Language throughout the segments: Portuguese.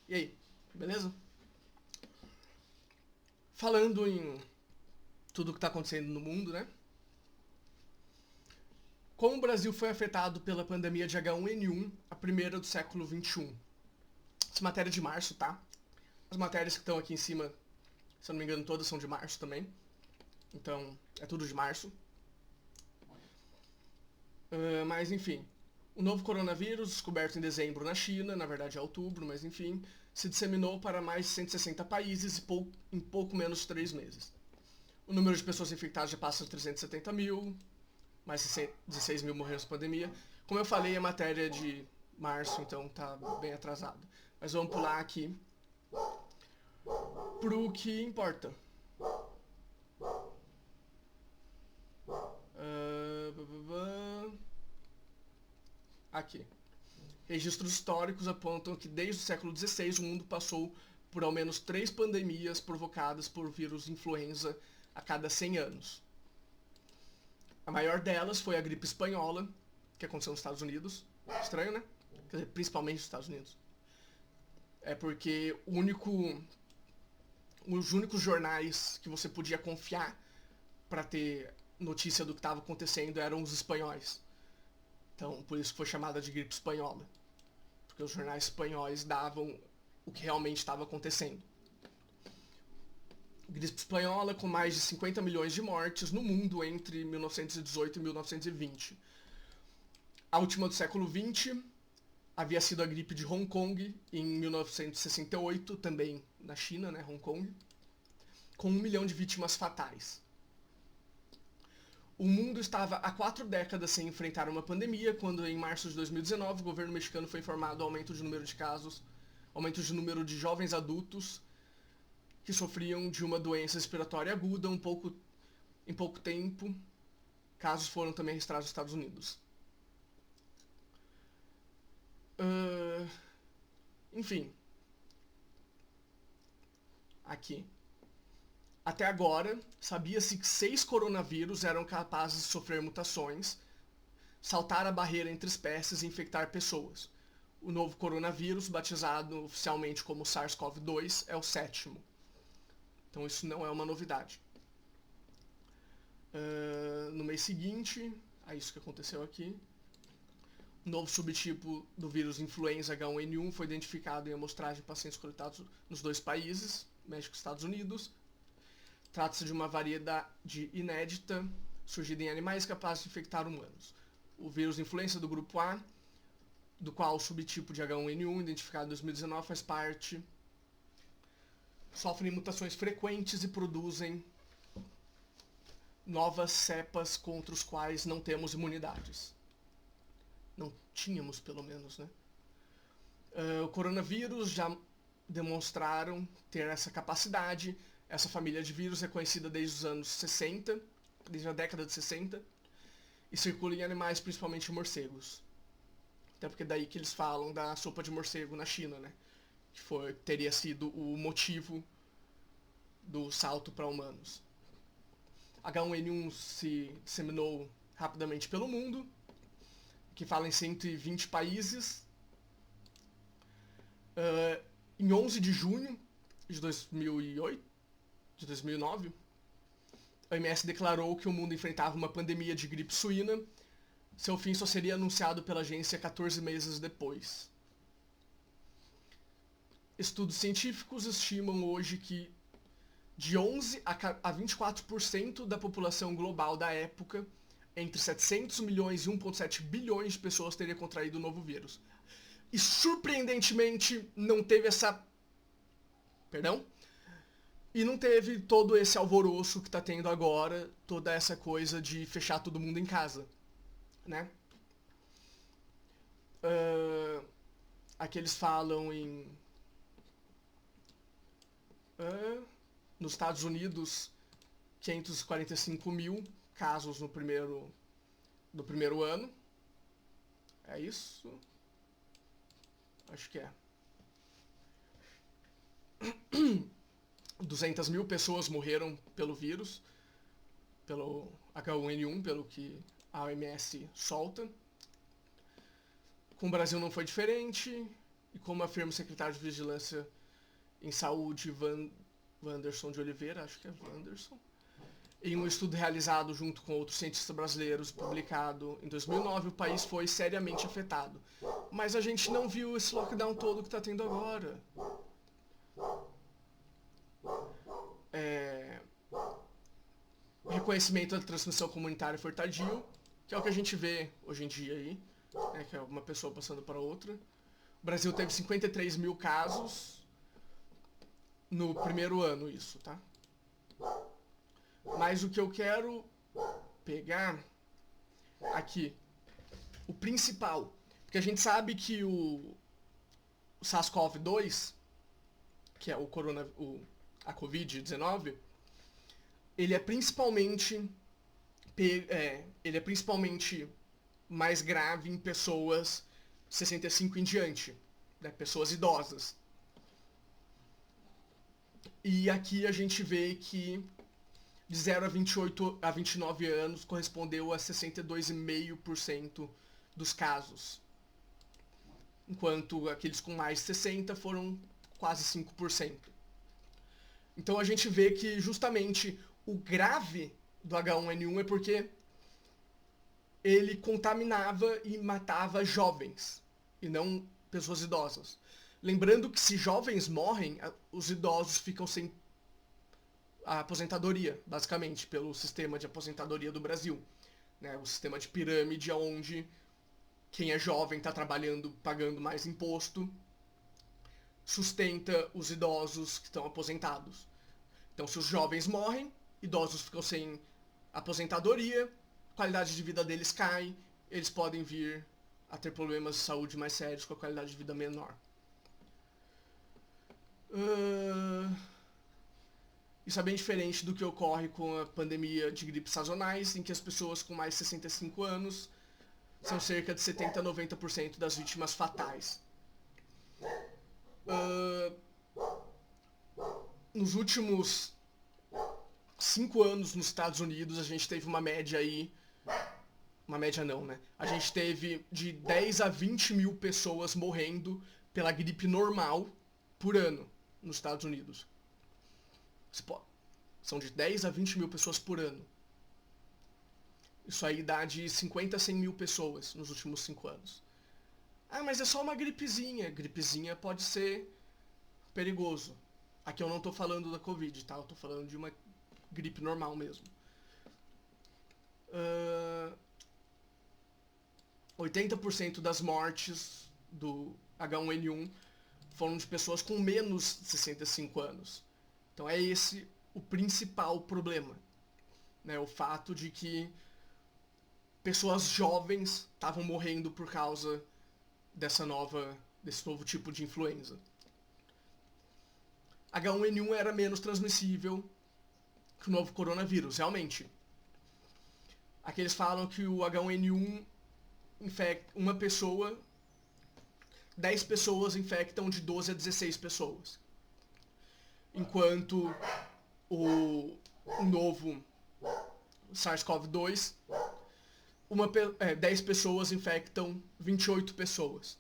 E aí, beleza? Falando em tudo que está acontecendo no mundo, né? Como o Brasil foi afetado pela pandemia de H1N1, a primeira do século XXI. Essa matéria é de março, tá? As matérias que estão aqui em cima, se eu não me engano, todas são de março também. Então, é tudo de março. Mas, enfim. O novo coronavírus, descoberto em dezembro na China, na verdade é outubro, mas enfim, se disseminou para mais de 160 países em pouco menos de 3 meses. O número de pessoas infectadas já passa de 370 mil, mais de 16 mil morreram nessa pandemia. Como eu falei, a matéria é de março, então tá bem atrasado. Mas vamos pular aqui pro que importa. Aqui. Registros históricos apontam que desde o século XVI o mundo passou por ao menos 3 pandemias provocadas por vírus influenza a cada 100 anos. A maior delas foi a gripe espanhola, que aconteceu nos Estados Unidos. Estranho, né? Quer dizer, principalmente nos Estados Unidos. É porque os únicos jornais que você podia confiar para ter notícia do que estava acontecendo eram os espanhóis. Então, por isso foi chamada de gripe espanhola. Porque os jornais espanhóis davam o que realmente estava acontecendo. Gripe espanhola com mais de 50 milhões de mortes no mundo entre 1918 e 1920. A última do século XX havia sido a gripe de Hong Kong em 1968, também na China, né, Hong Kong, com 1 milhão de vítimas fatais. O mundo estava há 4 décadas sem enfrentar uma pandemia, quando em março de 2019 o governo mexicano foi informado do aumento de número de casos, aumento de número de jovens adultos que sofriam de uma doença respiratória aguda em pouco tempo. Casos foram também registrados nos Estados Unidos. Enfim. Aqui. Até agora, sabia-se que 6 coronavírus eram capazes de sofrer mutações, saltar a barreira entre espécies e infectar pessoas. O novo coronavírus, batizado oficialmente como SARS-CoV-2, é o 7º. Então isso não é uma novidade. No mês seguinte, é isso que aconteceu aqui. Um novo subtipo do vírus influenza H1N1 foi identificado em amostragem de pacientes coletados nos 2 países, México e Estados Unidos. Trata-se de uma variedade inédita, surgida em animais capazes de infectar humanos. O vírus influenza do grupo A, do qual o subtipo de H1N1, identificado em 2019, faz parte, sofrem mutações frequentes e produzem novas cepas contra os quais não temos imunidades. Não tínhamos, pelo menos, né? O coronavírus já demonstraram ter essa capacidade. Essa família de vírus é conhecida desde os anos 60, desde a década de 60, e circula em animais, principalmente morcegos. Até porque é daí que eles falam da sopa de morcego na China, né? Que teria sido o motivo do salto para humanos. H1N1 se disseminou rapidamente pelo mundo, que fala em 120 países. Em 11 de junho de 2009, a OMS declarou que o mundo enfrentava uma pandemia de gripe suína. Seu fim só seria anunciado pela agência 14 meses depois. Estudos científicos estimam hoje que de 11 a 24% da população global da época, entre 700 milhões e 1,7 bilhões de pessoas, teria contraído o novo vírus. E surpreendentemente não teve essa... Perdão? E não teve todo esse alvoroço que tá tendo agora, toda essa coisa de fechar todo mundo em casa, né? Aqui eles falam em... nos Estados Unidos, 545 mil casos no primeiro ano. É isso? Acho que é. 200 mil pessoas morreram pelo vírus, pelo H1N1, pelo que a OMS solta. Com o Brasil não foi diferente. E como afirma o secretário de Vigilância em Saúde, Wanderson de Oliveira, acho que é Wanderson, em um estudo realizado junto com outros cientistas brasileiros, publicado em 2009, o país foi seriamente afetado. Mas a gente não viu esse lockdown todo que está tendo agora. O reconhecimento da transmissão comunitária foi tardio, que é o que a gente vê hoje em dia aí, né, que é uma pessoa passando para outra. O Brasil teve 53 mil casos no primeiro ano, isso, tá? Mas o que eu quero pegar aqui, o principal, porque a gente sabe que o SARS-CoV-2, que é a Covid-19, ele é principalmente mais grave em pessoas 65 em diante, né, pessoas idosas. E aqui a gente vê que de 0 a 29 anos correspondeu a 62,5% dos casos. Enquanto aqueles com mais de 60 foram quase 5%. Então a gente vê que justamente o grave do H1N1 é porque ele contaminava e matava jovens, e não pessoas idosas. Lembrando que se jovens morrem, os idosos ficam sem a aposentadoria, basicamente, pelo sistema de aposentadoria do Brasil. Né? O sistema de pirâmide, onde quem é jovem está trabalhando, pagando mais imposto, sustenta os idosos que estão aposentados. Então, se os jovens morrem, idosos ficam sem aposentadoria, a qualidade de vida deles cai, eles podem vir a ter problemas de saúde mais sérios com a qualidade de vida menor. Isso é bem diferente do que ocorre com a pandemia de gripes sazonais, em que as pessoas com mais de 65 anos são cerca de 70 a 90% das vítimas fatais. Nos últimos 5 anos nos Estados Unidos, a gente teve uma média aí... Uma média não, né? A gente teve de 10 a 20 mil pessoas morrendo pela gripe normal por ano nos Estados Unidos. São de 10 a 20 mil pessoas por ano. Isso aí dá de 50 a 100 mil pessoas nos últimos 5 anos. Ah, mas é só uma gripezinha. Gripezinha pode ser perigoso. Aqui eu não tô falando da Covid, tá? Eu tô falando de uma gripe normal mesmo. 80% das mortes do H1N1 foram de pessoas com menos de 65 anos. Então é esse o principal problema. Né? O fato de que pessoas jovens estavam morrendo por causa desse novo tipo de influenza. H1N1 era menos transmissível que o novo coronavírus, realmente. Aqui eles falam que o H1N1 infecta uma pessoa, 10 pessoas infectam de 12 a 16 pessoas. Enquanto o novo SARS-CoV-2, 10 pessoas infectam 28 pessoas.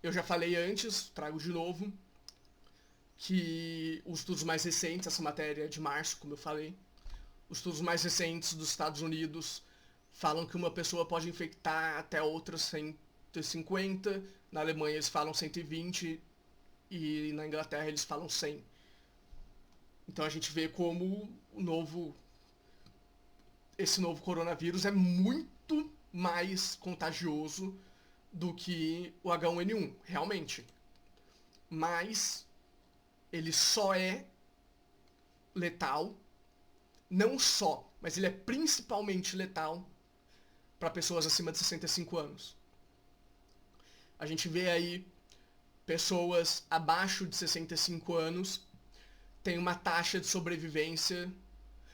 Eu já falei antes, trago de novo, que os estudos mais recentes, essa matéria é de março, como eu falei, os estudos mais recentes dos Estados Unidos falam que uma pessoa pode infectar até outras 150, na Alemanha eles falam 120 e na Inglaterra eles falam 100. Então a gente vê como esse novo coronavírus é muito mais contagioso do que o H1N1, realmente. Mas ele só é letal, não só, mas ele é principalmente letal para pessoas acima de 65 anos. A gente vê aí pessoas abaixo de 65 anos têm uma taxa de sobrevivência,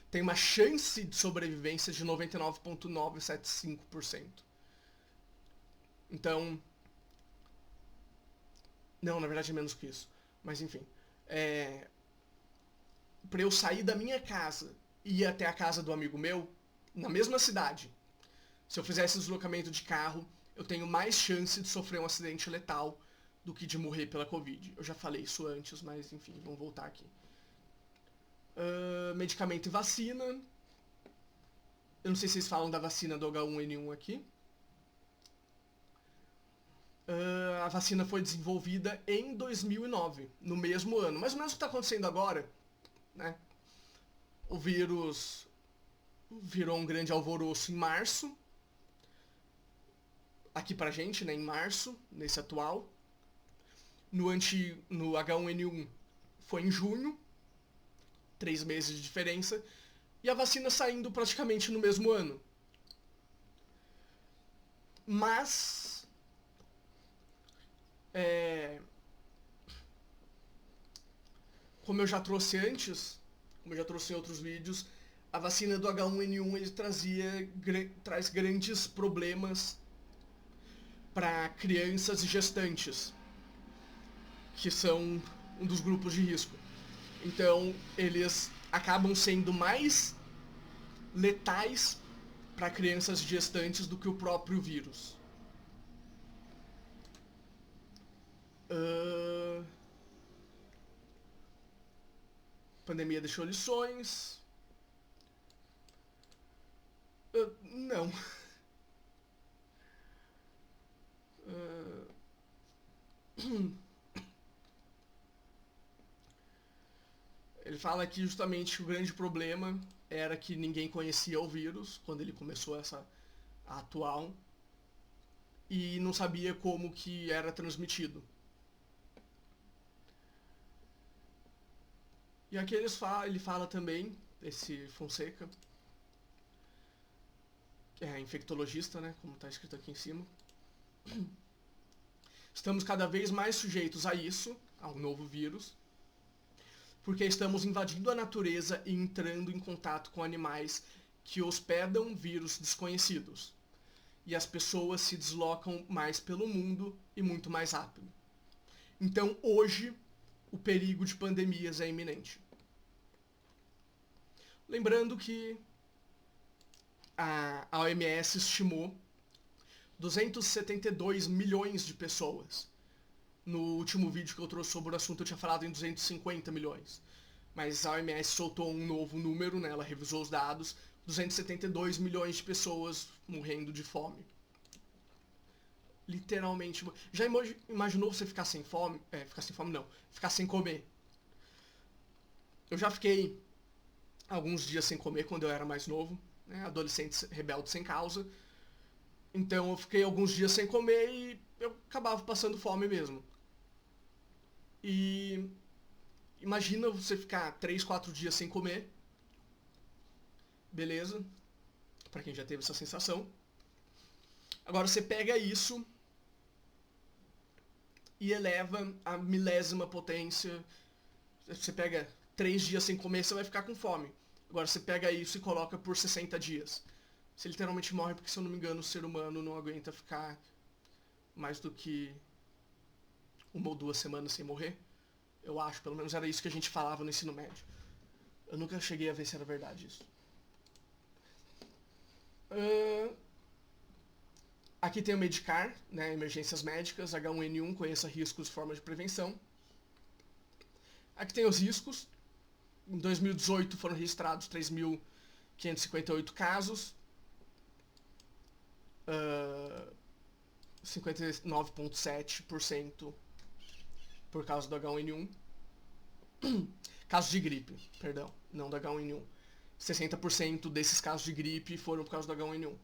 tem uma chance de sobrevivência de 99,975%. Então, não, na verdade é menos que isso. Mas enfim, para eu sair da minha casa e ir até a casa do amigo meu, na mesma cidade, se eu fizesse deslocamento de carro, eu tenho mais chance de sofrer um acidente letal do que de morrer pela Covid. Eu já falei isso antes, mas enfim, vamos voltar aqui. Medicamento e vacina. Eu não sei se vocês falam da vacina do H1N1 aqui. A vacina foi desenvolvida em 2009, no mesmo ano. Mais ou menos o que está acontecendo agora, né? O vírus virou um grande alvoroço em março. Aqui pra gente, né? Em março, nesse atual. No H1N1 foi em junho. 3 meses de diferença. E a vacina saindo praticamente no mesmo ano. Mas... como eu já trouxe antes, como eu já trouxe em outros vídeos, a vacina do H1N1 ele traz grandes problemas para crianças e gestantes, que são um dos grupos de risco. Então, eles acabam sendo mais letais para crianças e gestantes do que o próprio vírus. Pandemia deixou lições. Não. Ele fala que justamente o grande problema era que ninguém conhecia o vírus quando ele começou a atual e não sabia como que era transmitido. E aqui ele fala também, esse Fonseca, que é infectologista, né, como está escrito aqui em cima. Estamos cada vez mais sujeitos a isso, ao novo vírus, porque estamos invadindo a natureza e entrando em contato com animais que hospedam vírus desconhecidos. E as pessoas se deslocam mais pelo mundo e muito mais rápido. Então, hoje, o perigo de pandemias é iminente. Lembrando que a OMS estimou 272 milhões de pessoas. No último vídeo que eu trouxe sobre o assunto eu tinha falado em 250 milhões. Mas a OMS soltou um novo número, né? Ela revisou os dados. 272 milhões de pessoas morrendo de fome. Literalmente. Já imaginou você ficar sem fome? Ficar sem fome não. Ficar sem comer. Eu já fiquei alguns dias sem comer quando eu era mais novo. Né? Adolescente rebelde sem causa. Então eu fiquei alguns dias sem comer e eu acabava passando fome mesmo. E imagina você ficar 3, 4 dias sem comer. Beleza? Pra quem já teve essa sensação. Agora você pega isso e eleva a milésima potência. Você pega 3 dias sem comer, você vai ficar com fome. Agora você pega isso e coloca por 60 dias. Você literalmente morre porque, se eu não me engano, o ser humano não aguenta ficar mais do que 1 ou 2 semanas sem morrer. Eu acho, pelo menos era isso que a gente falava no ensino médio. Eu nunca cheguei a ver se era verdade isso. Aqui tem o Medicar, né, emergências médicas, H1N1, conheça riscos e formas de prevenção. Aqui tem os riscos. Em 2018 foram registrados 3.558 casos. 59,7% por causa do H1N1. Casos de gripe, perdão, não do H1N1. 60% desses casos de gripe foram por causa do H1N1.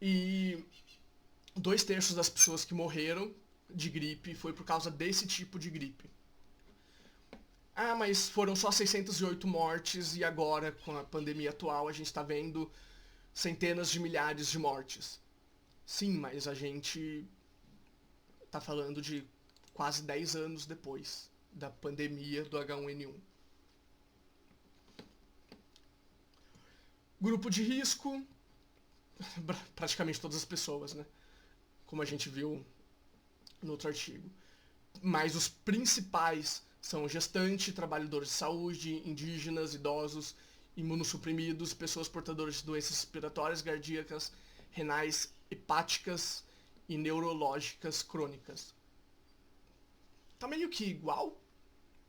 E 2/3 das pessoas que morreram de gripe foi por causa desse tipo de gripe. Ah, mas foram só 608 mortes e agora, com a pandemia atual, a gente está vendo centenas de milhares de mortes. Sim, mas a gente está falando de quase 10 anos depois da pandemia do H1N1. Grupo de risco, praticamente todas as pessoas, né? Como a gente viu no outro artigo. Mas os principais são gestante, trabalhadores de saúde, indígenas, idosos, imunossuprimidos, pessoas portadoras de doenças respiratórias, cardíacas, renais, hepáticas e neurológicas crônicas. Tá meio que igual,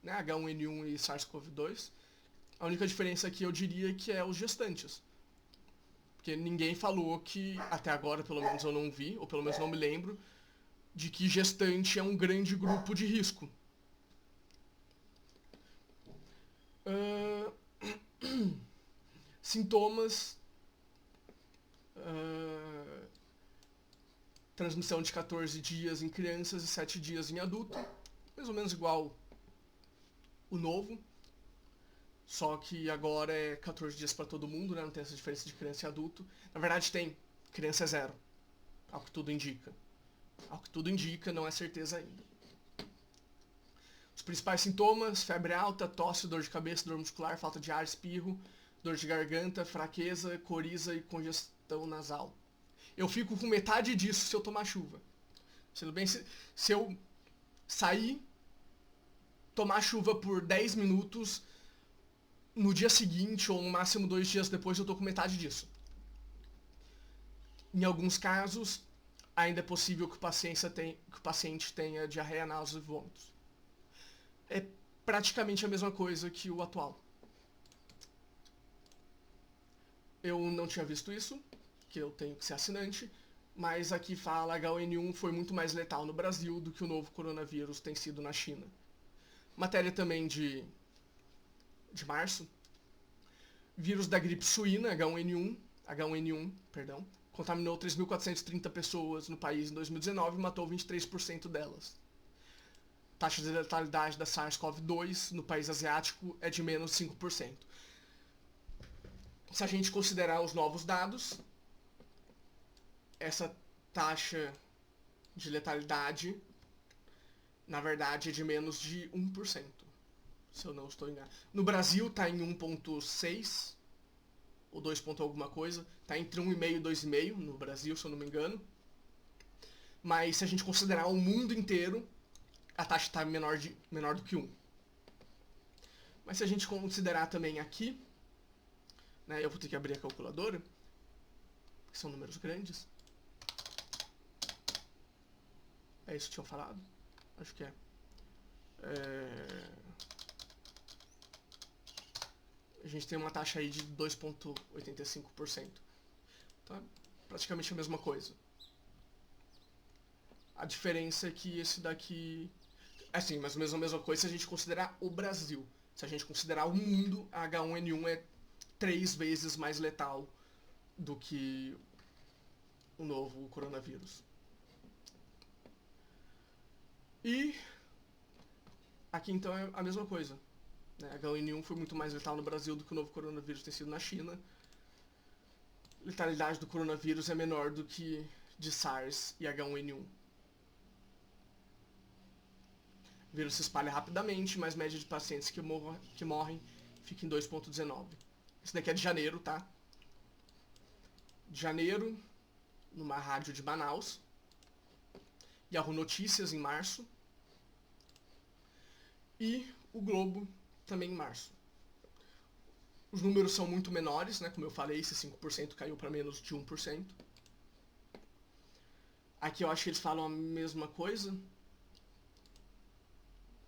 né, H1N1 e SARS-CoV-2. A única diferença aqui eu diria que é os gestantes. Porque ninguém falou que, até agora pelo menos eu não vi, ou pelo menos não me lembro, de que gestante é um grande grupo de risco. Sintomas, transmissão de 14 dias em crianças e 7 dias em adulto, mais ou menos igual o novo, só que agora é 14 dias para todo mundo, né? Não tem essa diferença de criança e adulto. Na verdade tem, criança é 0, ao que tudo indica. Ao que tudo indica, não é certeza ainda. Os principais sintomas: febre alta, tosse, dor de cabeça, dor muscular, falta de ar, espirro, dor de garganta, fraqueza, coriza e congestão nasal. Eu fico com metade disso se eu tomar chuva. Sendo bem, se eu sair, tomar chuva por 10 minutos, no dia seguinte, ou no máximo 2 dias depois, eu tô com metade disso. Em alguns casos, ainda é possível que o paciente tenha diarreia, náuseas e vômitos. É praticamente a mesma coisa que o atual. Eu não tinha visto isso, que eu tenho que ser assinante, mas aqui fala H1N1 foi muito mais letal no Brasil do que o novo coronavírus tem sido na China. Matéria também de março. Vírus da gripe suína, H1N1, contaminou 3.430 pessoas no país em 2019 e matou 23% delas. Taxa de letalidade da SARS-CoV-2 no país asiático é de menos 5%. Se a gente considerar os novos dados, essa taxa de letalidade, na verdade, é de menos de 1%, se eu não estou enganado. No Brasil está em 1,6, ou 2 ponto alguma coisa, está entre 1,5 e 2,5 no Brasil, se eu não me engano. Mas se a gente considerar o mundo inteiro, a taxa está menor do que 1. Mas se a gente considerar também aqui, né, eu vou ter que abrir a calculadora, que são números grandes. É isso que tinham falado? Acho que é. A gente tem uma taxa aí de 2,85%. Tá? Praticamente a mesma coisa. A diferença é que esse daqui... Assim, mais ou menos a mesma coisa se a gente considerar o Brasil. Se a gente considerar o mundo, a H1N1 é 3 vezes mais letal do que o novo coronavírus. E aqui então é a mesma coisa. H1N1 foi muito mais letal no Brasil do que o novo coronavírus tem sido na China. Letalidade do coronavírus é menor do que de SARS e H1N1. O vírus se espalha rapidamente, mas a média de pacientes que morrem fica em 2,19. Esse daqui é de janeiro, tá? De janeiro, numa rádio de Manaus. Yahoo Notícias em março. E o Globo também em março. Os números são muito menores, né? Como eu falei, esse 5% caiu para menos de 1%. Aqui eu acho que eles falam a mesma coisa.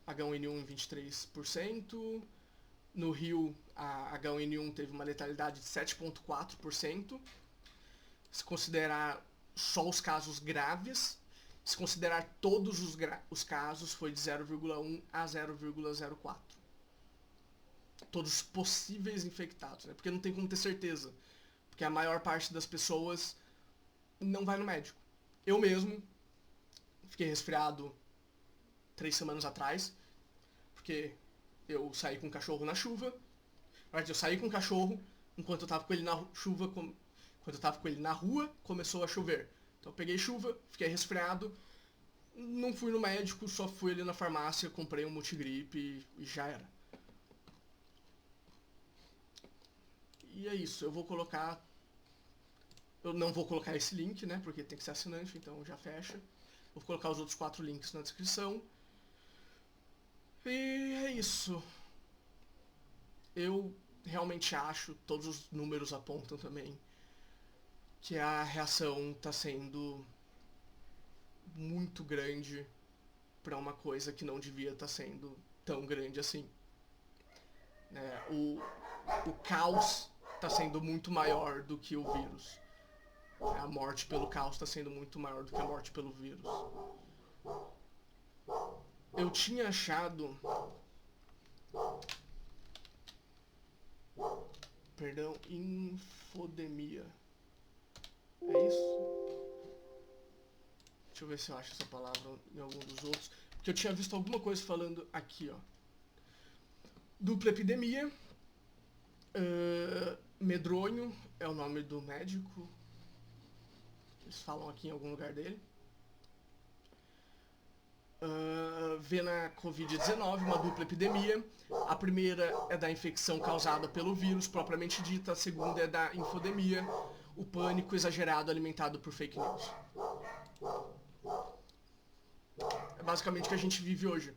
H1N1 em 23%. No Rio, a H1N1 teve uma letalidade de 7,4%. Se considerar só os casos graves, se considerar todos os casos, foi de 0,1 a 0,04. Todos os possíveis infectados, né? Porque não tem como ter certeza. Porque a maior parte das pessoas não vai no médico. Eu mesmo fiquei resfriado 3 semanas atrás, porque eu saí com o cachorro na chuva. Na verdade, eu saí com o cachorro, enquanto eu tava com ele na chuva, quando eu tava com ele na rua, começou a chover. Então eu peguei chuva, fiquei resfriado, não fui no médico, só fui ali na farmácia, comprei um multigripe e já era. E é isso, eu não vou colocar esse link, né, porque tem que ser assinante, então já fecha. Vou colocar os outros 4 links na descrição. E é isso. Eu realmente acho, todos os números apontam também, que a reação está sendo muito grande para uma coisa que não devia estar sendo tão grande assim. O caos está sendo muito maior do que o vírus. A morte pelo caos está sendo muito maior do que a morte pelo vírus. Eu tinha achado... Perdão, infodemia. É isso? Deixa eu ver se eu acho essa palavra em algum dos outros. Porque eu tinha visto alguma coisa falando aqui, ó. Dupla epidemia. Medronho é o nome do médico. Eles falam aqui em algum lugar dele. Vê na Covid-19 uma dupla epidemia. A primeira é da infecção causada pelo vírus, propriamente dita. A segunda é da infodemia, o pânico exagerado alimentado por fake news. É basicamente o que a gente vive hoje.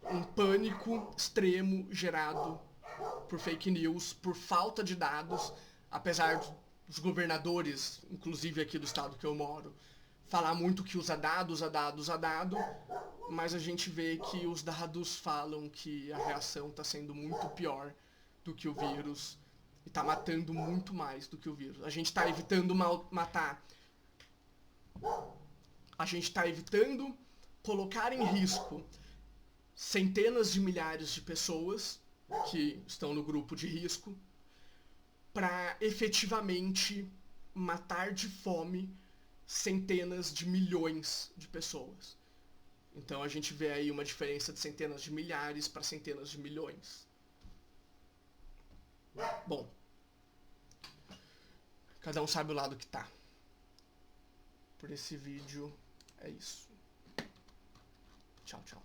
Um pânico extremo gerado por fake news, por falta de dados, apesar dos governadores, inclusive aqui do estado que eu moro, falar muito que usa dado, mas a gente vê que os dados falam que a reação está sendo muito pior do que o vírus e está matando muito mais do que o vírus. A gente está evitando matar. A gente está evitando colocar em risco centenas de milhares de pessoas que estão no grupo de risco para efetivamente matar de fome centenas de milhões de pessoas. Então a gente vê aí uma diferença de centenas de milhares para centenas de milhões. Bom, cada um sabe o lado que tá. Por esse vídeo é isso. Tchau, tchau.